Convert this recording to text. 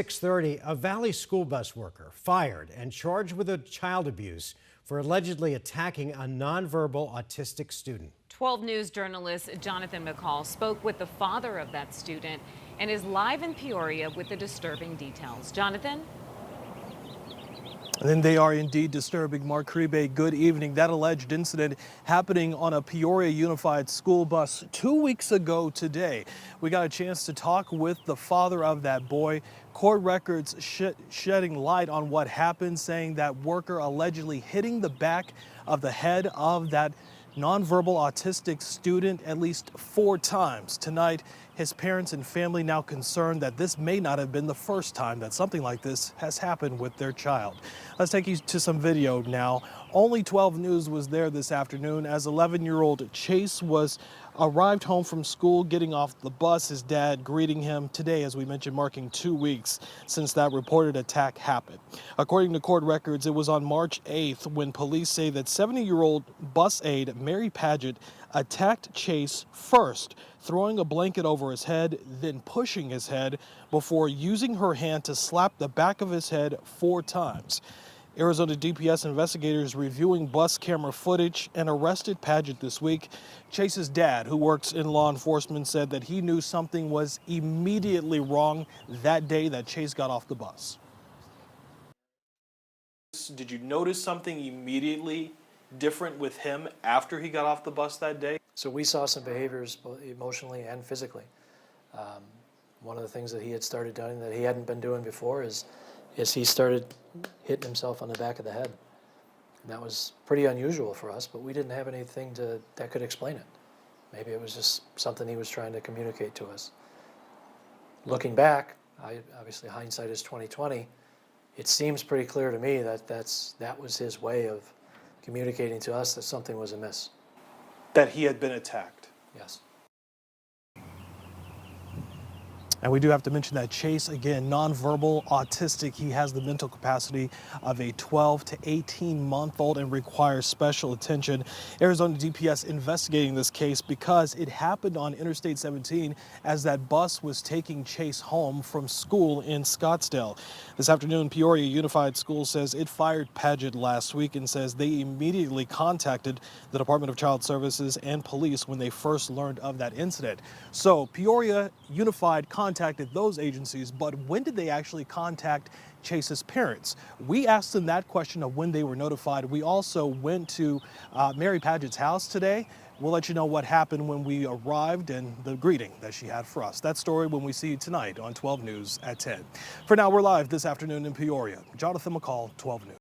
6:30, a Valley school bus worker fired and charged with child abuse for allegedly attacking a nonverbal autistic student. 12 News journalist Jonathan McCall spoke with the father of that student and is live in Peoria with the disturbing details. Jonathan? And they are indeed disturbing. Mark Kriebe, good evening. That alleged incident happening on a Peoria Unified School bus 2 weeks ago today. We got a chance to talk with the father of that boy. Court records shedding light on what happened, saying that worker allegedly hitting the back of the head of that nonverbal autistic student at least 4 times. Tonight, his parents and family now concerned that this may not have been the first time that something like this has happened with their child. Let's take you to some video now. Only 12 News was there this afternoon as 11-year-old Chase arrived home from school, getting off the bus. His dad greeting him today, as we mentioned, marking 2 weeks since that reported attack happened. According to court records, it was on March 8th when police say that 70-year-old bus aide Mary Paget attacked Chase first, throwing a blanket over his head, then pushing his head before using her hand to slap the back of his head 4 times. Arizona DPS investigators reviewing bus camera footage and arrested Paget this week. Chase's dad, who works in law enforcement, said that he knew something was immediately wrong that day that Chase got off the bus. Did you notice something immediately different with him after he got off the bus that day? So we saw some behaviors both emotionally and physically. One of the things that he had started doing that he hadn't been doing before is he started hitting himself on the back of the head. And that was pretty unusual for us, but we didn't have anything that could explain it. Maybe it was just something he was trying to communicate to us. Looking back, obviously hindsight is 20/20. It seems pretty clear to me that that was his way of communicating to us that something was amiss. That he had been attacked. Yes. And we do have to mention that Chase, again, nonverbal, autistic. He has the mental capacity of a 12 to 18-month-old and requires special attention. Arizona DPS investigating this case because it happened on Interstate 17 as that bus was taking Chase home from school in Scottsdale. This afternoon, Peoria Unified School says it fired Paget last week and says they immediately contacted the Department of Child Services and police when they first learned of that incident. So Peoria Unified contacted those agencies, but when did they actually contact Chase's parents? We asked them that question of when they were notified. We also went to Mary Paget's house today. We'll let you know what happened when we arrived and the greeting that she had for us. That story when we see you tonight on 12 News at 10. For now, we're live this afternoon in Peoria. Jonathan McCall, 12 News.